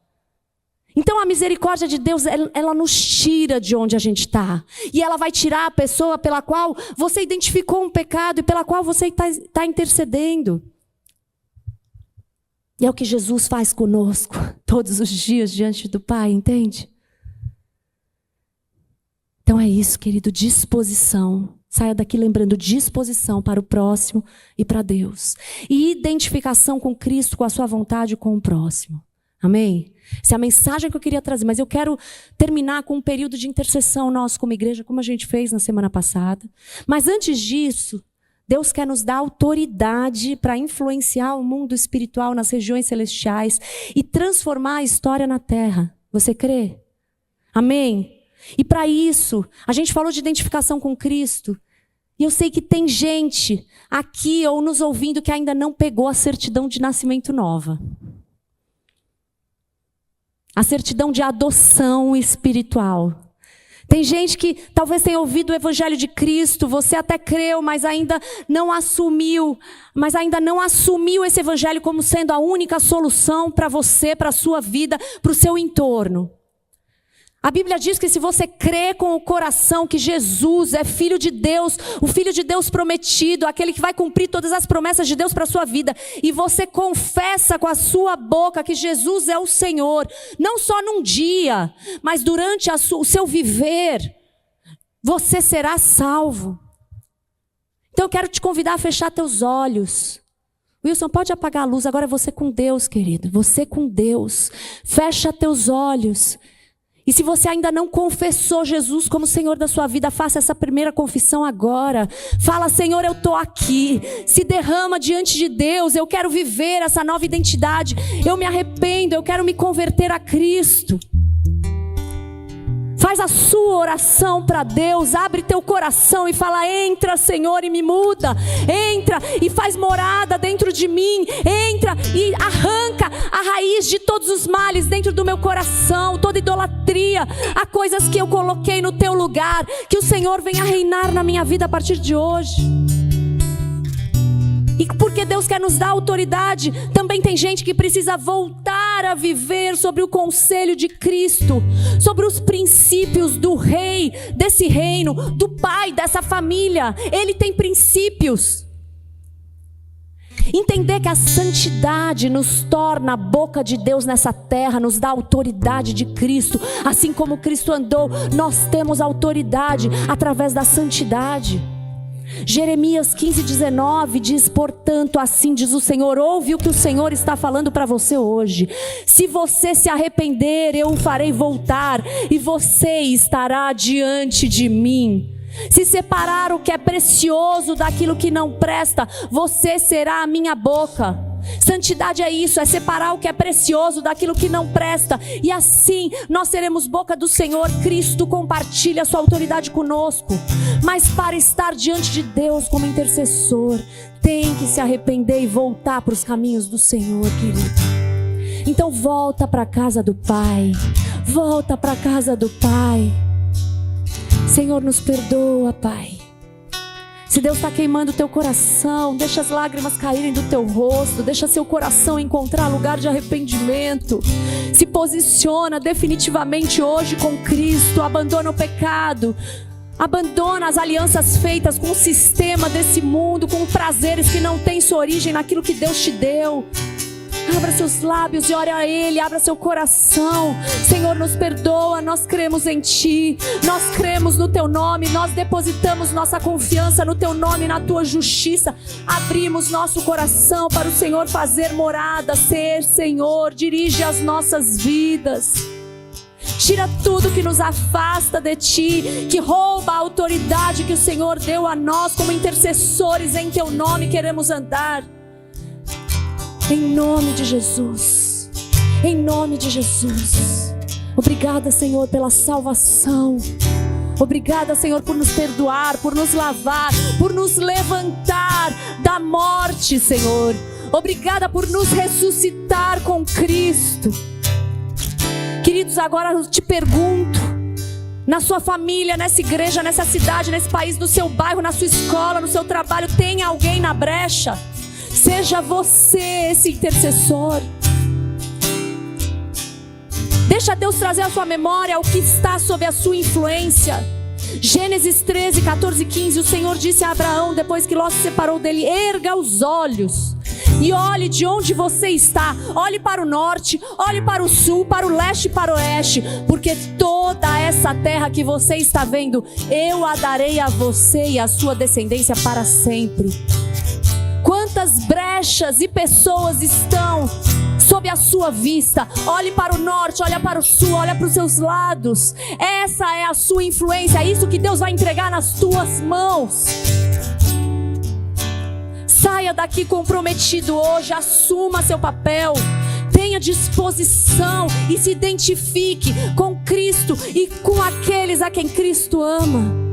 Então a misericórdia de Deus, ela nos tira de onde a gente está. E ela vai tirar a pessoa pela qual você identificou um pecado e pela qual você está intercedendo. E é o que Jesus faz conosco todos os dias diante do Pai, entende? Então é isso, querido, disposição. Saia daqui lembrando disposição para o próximo e para Deus. E identificação com Cristo, com a sua vontade, com o próximo. Amém? Essa é a mensagem que eu queria trazer. Mas eu quero terminar com um período de intercessão nosso como igreja, como a gente fez na semana passada. Mas antes disso, Deus quer nos dar autoridade para influenciar o mundo espiritual nas regiões celestiais e transformar a história na terra. Você crê? Amém? E para isso, a gente falou de identificação com Cristo. E eu sei que tem gente aqui ou nos ouvindo que ainda não pegou a certidão de nascimento nova. A certidão de adoção espiritual. Tem gente que talvez tenha ouvido o Evangelho de Cristo, você até creu, mas ainda não assumiu esse Evangelho como sendo a única solução para você, para a sua vida, para o seu entorno. A Bíblia diz que se você crê com o coração que Jesus é Filho de Deus, o Filho de Deus prometido, aquele que vai cumprir todas as promessas de Deus para a sua vida, e você confessa com a sua boca que Jesus é o Senhor, não só num dia, mas durante o seu viver, você será salvo. Então eu quero te convidar a fechar teus olhos. Wilson, pode apagar a luz, agora é você com Deus, querido, você com Deus. Fecha teus olhos. E se você ainda não confessou Jesus como Senhor da sua vida, faça essa primeira confissão agora. Fala, Senhor, eu estou aqui. Se derrama diante de Deus. Eu quero viver essa nova identidade. Eu me arrependo, eu quero me converter a Cristo. Faz a sua oração para Deus, abre teu coração e fala, entra, Senhor, e me muda. Entra e faz morada dentro de mim. Entra e arranca a raiz de todos os males dentro do meu coração, toda idolatria, há coisas que eu coloquei no teu lugar. Que o Senhor venha reinar na minha vida a partir de hoje. E porque Deus quer nos dar autoridade, também tem gente que precisa voltar a viver sobre o conselho de Cristo, sobre os princípios do rei, desse reino, do pai, dessa família. Ele tem princípios. Entender que a santidade nos torna a boca de Deus nessa terra, nos dá a autoridade de Cristo. Assim como Cristo andou, nós temos autoridade através da santidade. Jeremias 15:19 diz, portanto, assim diz o Senhor, ouve o que o Senhor está falando para você hoje. Se você se arrepender, eu o farei voltar e você estará diante de mim. Se separar o que é precioso daquilo que não presta, você será a minha boca. Santidade é isso, é separar o que é precioso daquilo que não presta. E assim nós seremos boca do Senhor. Cristo compartilha a sua autoridade conosco. Mas para estar diante de Deus como intercessor, tem que se arrepender e voltar para os caminhos do Senhor, querido. Então volta para a casa do Pai. Volta para a casa do Pai. Senhor, nos perdoa, Pai. Se Deus está queimando o teu coração, deixa as lágrimas caírem do teu rosto, deixa seu coração encontrar lugar de arrependimento. Se posiciona definitivamente hoje com Cristo, abandona o pecado, abandona as alianças feitas com o sistema desse mundo, com prazeres que não têm sua origem naquilo que Deus te deu. Abra seus lábios e ore a Ele, abra seu coração. Senhor, nos perdoa, nós cremos em Ti, nós cremos no Teu nome, nós depositamos nossa confiança no Teu nome, na Tua justiça. Abrimos nosso coração para o Senhor fazer morada, ser Senhor, dirige as nossas vidas. Tira tudo que nos afasta de Ti, que rouba a autoridade que o Senhor deu a nós como intercessores. Em Teu nome queremos andar. Em nome de Jesus, em nome de Jesus. Obrigada, Senhor, pela salvação. Obrigada, Senhor, por nos perdoar, por nos lavar, por nos levantar da morte, Senhor. Obrigada por nos ressuscitar com Cristo. Queridos, agora eu te pergunto, na sua família, nessa igreja, nessa cidade, nesse país, no seu bairro, na sua escola, no seu trabalho, tem alguém na brecha? Seja você esse intercessor. Deixa Deus trazer à sua memória o que está sob a sua influência. Gênesis 13, 14 e 15, o Senhor disse a Abraão, depois que Ló se separou dele: erga os olhos e olhe de onde você está. Olhe para o norte, olhe para o sul, para o leste e para o oeste, porque toda essa terra que você está vendo, eu a darei a você e a sua descendência para sempre. Quantas brechas e pessoas estão sob a sua vista? Olhe para o norte, olha para o sul, olha para os seus lados. Essa é a sua influência, é isso que Deus vai entregar nas tuas mãos. Saia daqui comprometido hoje, assuma seu papel, tenha disposição e se identifique com Cristo e com aqueles a quem Cristo ama.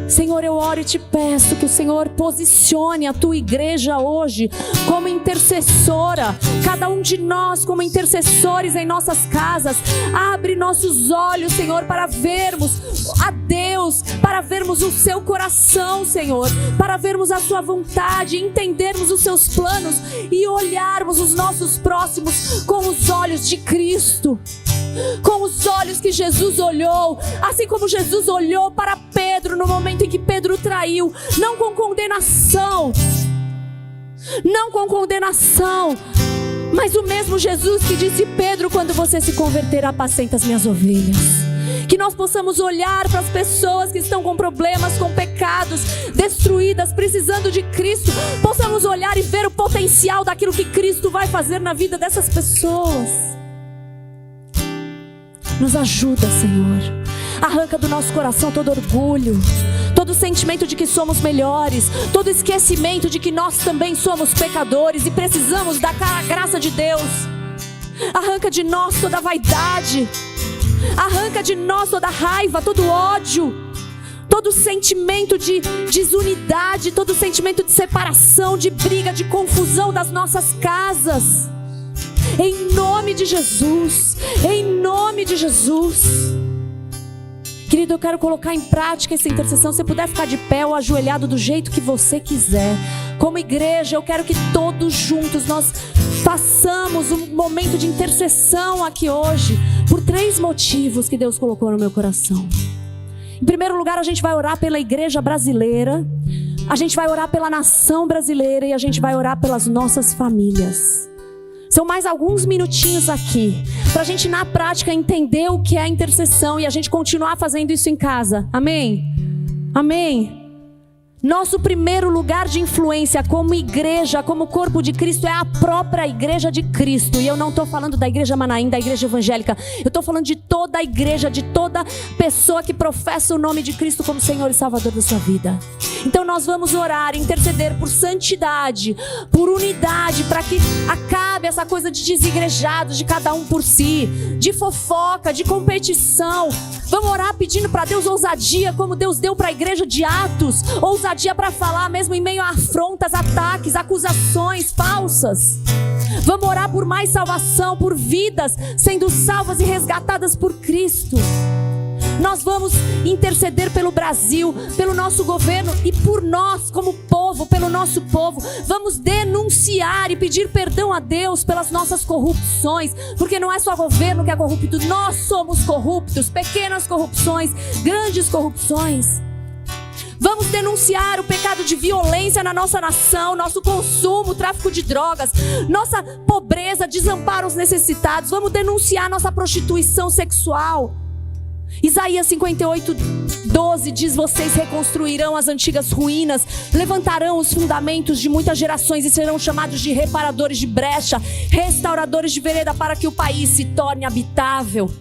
Senhor, eu oro e te peço que o Senhor posicione a tua igreja hoje como intercessora, cada um de nós como intercessores em nossas casas. Abre nossos olhos, Senhor, para vermos a Deus, para vermos o seu coração, Senhor, para vermos a sua vontade, entendermos os seus planos e olharmos os nossos próximos com os olhos de Cristo, com os olhos que Jesus olhou, assim como Jesus olhou para Pedro no momento em que Pedro traiu, não com condenação, mas o mesmo Jesus que disse: Pedro, quando você se converter, apacenta as minhas ovelhas. Que nós possamos olhar para as pessoas que estão com problemas, com pecados, destruídas, precisando de Cristo. Possamos olhar e ver o potencial daquilo que Cristo vai fazer na vida dessas pessoas. Nos ajuda, Senhor. Arranca do nosso coração todo orgulho, todo sentimento de que somos melhores, todo esquecimento de que nós também somos pecadores e precisamos da graça de Deus. Arranca de nós toda vaidade, arranca de nós toda raiva, todo ódio, todo sentimento de desunidade, todo sentimento de separação, de briga, de confusão das nossas casas. Em nome de Jesus, em nome de Jesus. Querido, eu quero colocar em prática essa intercessão. Se puder ficar de pé ou ajoelhado do jeito que você quiser. Como igreja, eu quero que todos juntos nós façamos um momento de intercessão aqui hoje, por 3 motivos que Deus colocou no meu coração. Em primeiro lugar, a gente vai orar pela igreja brasileira, a gente vai orar pela nação brasileira e a gente vai orar pelas nossas famílias. São mais alguns minutinhos aqui, para a gente na prática entender o que é a intercessão e a gente continuar fazendo isso em casa. Amém? Amém? Nosso primeiro lugar de influência como igreja, como corpo de Cristo, é a própria igreja de Cristo. E eu não estou falando da igreja Manaim, da igreja evangélica. Eu estou falando de toda a igreja, de toda pessoa que professa o nome de Cristo como Senhor e Salvador da sua vida. Então nós vamos orar, interceder por santidade, por unidade, para que acabe essa coisa de desigrejados, de cada um por si, de fofoca, de competição. Vamos orar pedindo para Deus ousadia, como Deus deu para a igreja de Atos, ousadia para falar mesmo em meio a afrontas, ataques, acusações falsas. Vamos orar por mais salvação, por vidas sendo salvas e resgatadas por Cristo. Nós vamos interceder pelo Brasil, pelo nosso governo e por nós como povo, pelo nosso povo. Vamos denunciar e pedir perdão a Deus pelas nossas corrupções, porque não é só governo que é corrupto, nós somos corruptos, pequenas corrupções, grandes corrupções. Vamos denunciar o pecado de violência na nossa nação, nosso consumo, tráfico de drogas, nossa pobreza, desamparo aos necessitados. Vamos denunciar nossa prostituição sexual. Isaías 58:12 diz: vocês reconstruirão as antigas ruínas, levantarão os fundamentos de muitas gerações e serão chamados de reparadores de brecha, restauradores de vereda, para que o país se torne habitável.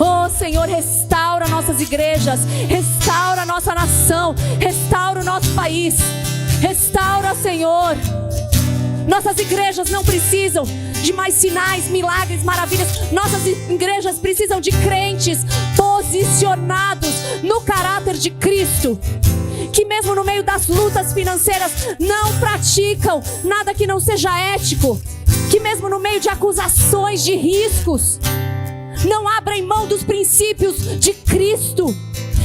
Oh Senhor, restaura nossas igrejas, restaura nossa nação, restaura o nosso país, restaura, Senhor. Nossas igrejas não precisam de mais sinais, milagres, maravilhas. Nossas igrejas precisam de crentes posicionados no caráter de Cristo, que mesmo no meio das lutas financeiras não praticam nada que não seja ético, que mesmo no meio de acusações, de riscos, não abrem mão dos princípios de Cristo.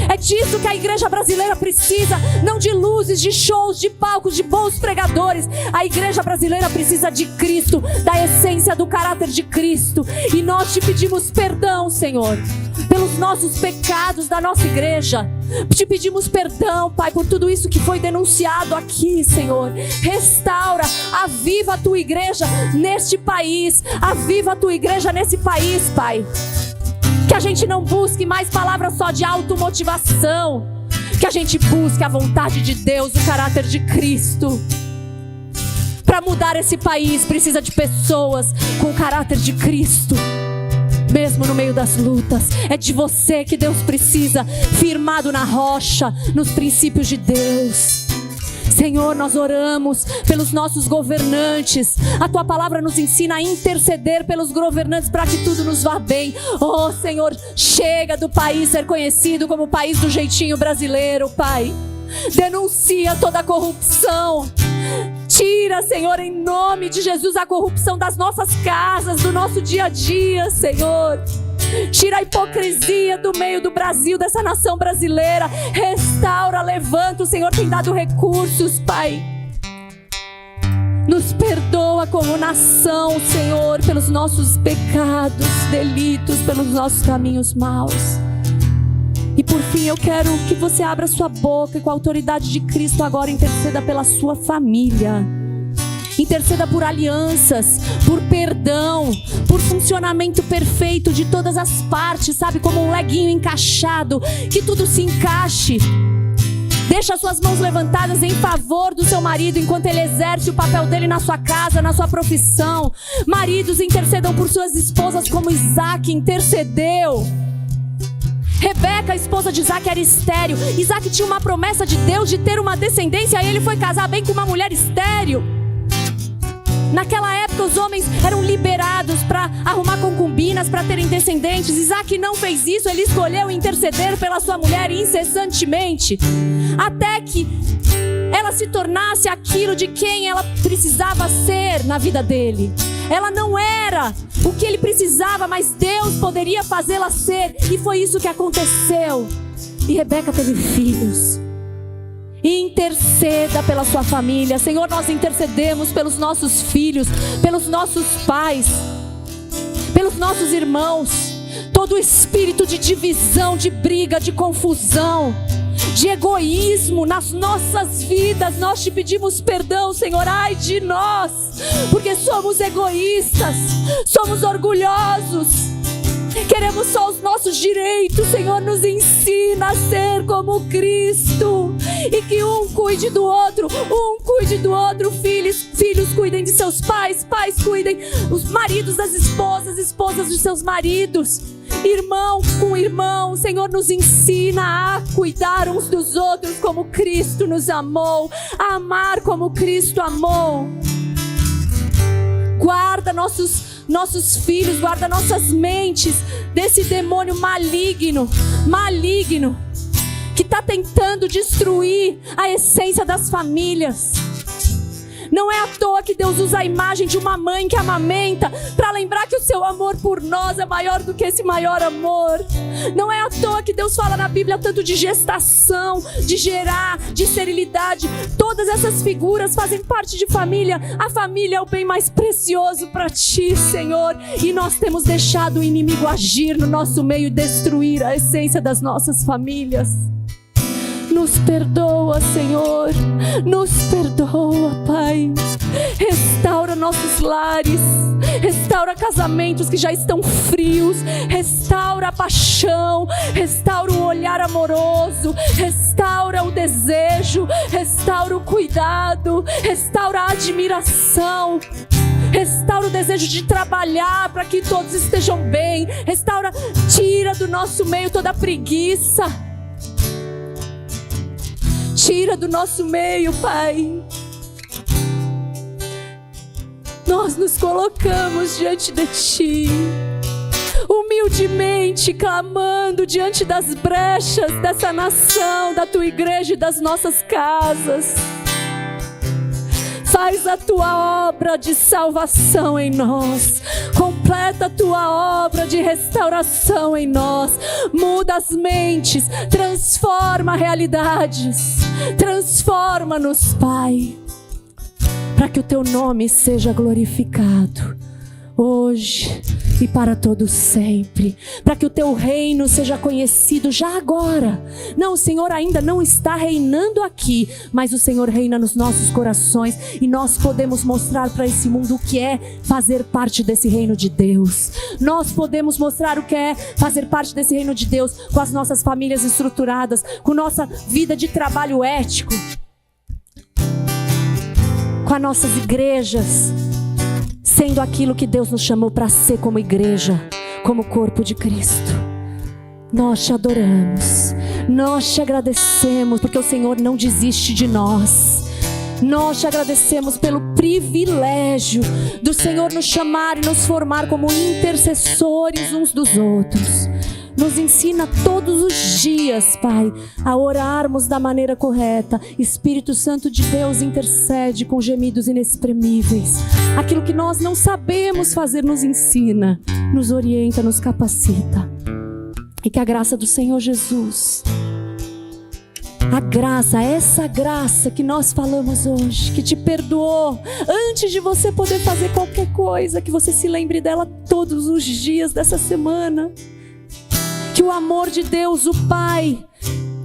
É disso que a igreja brasileira precisa, não de luzes, de shows, de palcos, de bons pregadores. A igreja brasileira precisa de Cristo, da essência do caráter de Cristo. E nós te pedimos perdão, Senhor, pelos nossos pecados da nossa igreja. Te pedimos perdão, Pai, por tudo isso que foi denunciado aqui, Senhor. Restaura, aviva a tua igreja neste país, aviva a tua igreja nesse país, Pai. Que a gente não busque mais palavras só de automotivação, que a gente busque a vontade de Deus, o caráter de Cristo. Para mudar esse país precisa de pessoas com o caráter de Cristo, mesmo no meio das lutas. É de você que Deus precisa, firmado na rocha, nos princípios de Deus. Senhor, nós oramos pelos nossos governantes. A tua palavra nos ensina a interceder pelos governantes para que tudo nos vá bem. Oh Senhor, chega do país ser conhecido como o país do jeitinho brasileiro, Pai. Denuncia toda a corrupção. Tira, Senhor, em nome de Jesus, a corrupção das nossas casas, do nosso dia a dia, Senhor. Tira a hipocrisia do meio do Brasil, dessa nação brasileira. Restaura, levanta. O Senhor tem dado recursos, Pai. Nos perdoa como nação, Senhor, pelos nossos pecados, delitos, pelos nossos caminhos maus. E por fim, eu quero que você abra sua boca e com a autoridade de Cristo agora interceda pela sua família. Interceda por alianças, por perdão, por funcionamento perfeito de todas as partes, sabe? Como um leguinho encaixado, que tudo se encaixe. Deixa suas mãos levantadas em favor do seu marido enquanto ele exerce o papel dele na sua casa, na sua profissão. Maridos, intercedam por suas esposas como Isaac intercedeu. Rebeca, a esposa de Isaac, era estéril. Isaac tinha uma promessa de Deus de ter uma descendência, e ele foi casar bem com uma mulher estéril. Naquela época os homens eram liberados para arrumar concubinas, para terem descendentes. Isaac não fez isso, ele escolheu interceder pela sua mulher incessantemente, até que ela se tornasse aquilo de quem ela precisava ser na vida dele. Ela não era o que ele precisava, mas Deus poderia fazê-la ser, e foi isso que aconteceu. E Rebeca teve filhos. Interceda pela sua família. Senhor, nós intercedemos pelos nossos filhos, pelos nossos pais, pelos nossos irmãos. Todo espírito de divisão, de briga, de confusão, de egoísmo nas nossas vidas, nós te pedimos perdão, Senhor. Ai de nós, porque somos egoístas, somos orgulhosos, queremos só os nossos direitos. Senhor, nos ensina a ser como Cristo, e que um cuide do outro, filhos cuidem de seus pais, pais cuidem, os maridos das esposas, esposas dos seus maridos, irmão com irmão. Senhor, nos ensina a cuidar uns dos outros como Cristo nos amou, a amar como Cristo amou. Guarda nossos filhos, guarda nossas mentes desse demônio maligno, que está tentando destruir a essência das famílias. Não é à toa que Deus usa a imagem de uma mãe que amamenta para lembrar que o seu amor por nós é maior do que esse maior amor. Não é à toa que Deus fala na Bíblia tanto de gestação, de gerar, de esterilidade. Todas essas figuras fazem parte de família. A família é o bem mais precioso para ti, Senhor. E nós temos deixado o inimigo agir no nosso meio e destruir a essência das nossas famílias. Nos perdoa, Senhor. Nos perdoa, Pai. Restaura nossos lares. Restaura casamentos que já estão frios. Restaura a paixão. Restaura o olhar amoroso. Restaura o desejo. Restaura o cuidado. Restaura a admiração. Restaura o desejo de trabalhar para que todos estejam bem. Restaura, tira do nosso meio toda a preguiça. Tira do nosso meio, Pai. Nós nos colocamos diante de Ti, humildemente clamando diante das brechas dessa nação, da Tua igreja e das nossas casas. Faz a Tua obra de salvação em nós. Completa a Tua obra de restauração em nós. Muda as mentes, transforma realidades. Transforma-nos, Pai, para que o Teu nome seja glorificado hoje e para todo sempre, para que o Teu reino seja conhecido já agora. Não, o Senhor ainda não está reinando aqui, mas o Senhor reina nos nossos corações, e nós podemos mostrar para esse mundo o que é fazer parte desse reino de Deus. Nós podemos mostrar o que é fazer parte desse reino de Deus com as nossas famílias estruturadas, com nossa vida de trabalho ético, com as nossas igrejas sendo aquilo que Deus nos chamou para ser como igreja, como corpo de Cristo. Nós Te adoramos, nós Te agradecemos, porque o Senhor não desiste de nós. Nós Te agradecemos pelo privilégio do Senhor nos chamar e nos formar como intercessores uns dos outros. Nos ensina todos os dias, Pai, a orarmos da maneira correta. Espírito Santo de Deus intercede com gemidos inexprimíveis. Aquilo que nós não sabemos fazer nos ensina, nos orienta, nos capacita. E que a graça do Senhor Jesus, a graça, essa graça que nós falamos hoje, que te perdoou antes de você poder fazer qualquer coisa, que você se lembre dela todos os dias dessa semana. Que o amor de Deus, o Pai,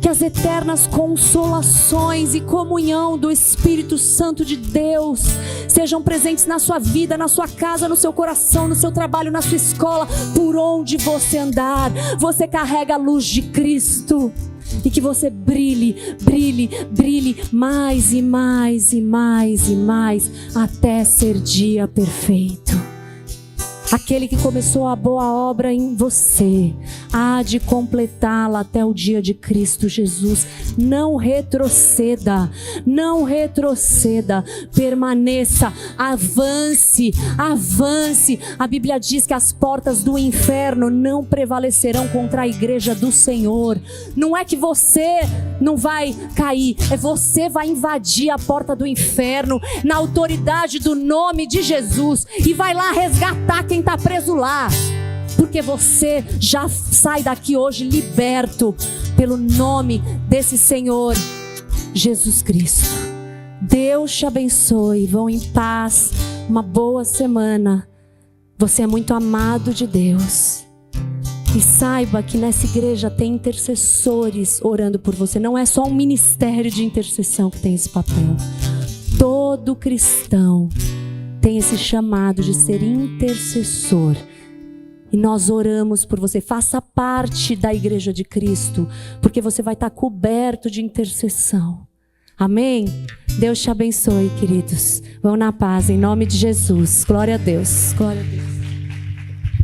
que as eternas consolações e comunhão do Espírito Santo de Deus sejam presentes na sua vida, na sua casa, no seu coração, no seu trabalho, na sua escola, por onde você andar. Você carrega a luz de Cristo, e que você brilhe, brilhe, brilhe mais e mais e mais e mais, até ser dia perfeito. Aquele que começou a boa obra em você há de completá-la até o dia de Cristo Jesus. Não retroceda, não retroceda, permaneça, avance, avance. A Bíblia diz que as portas do inferno não prevalecerão contra a igreja do Senhor. Não é que você não vai cair, é você vai invadir a porta do inferno na autoridade do nome de Jesus e vai lá resgatar quem está preso lá, porque você já sai daqui hoje liberto pelo nome desse Senhor Jesus Cristo. Deus te abençoe, vão em paz, uma boa semana. Você é muito amado de Deus, e saiba que nessa igreja tem intercessores orando por você. Não é só um ministério de intercessão que tem esse papel. Todo cristão tem esse chamado de ser intercessor. E nós oramos por você. Faça parte da igreja de Cristo, porque você vai estar coberto de intercessão. Amém? Deus te abençoe, queridos. Vão na paz, em nome de Jesus. Glória a Deus. Glória a Deus.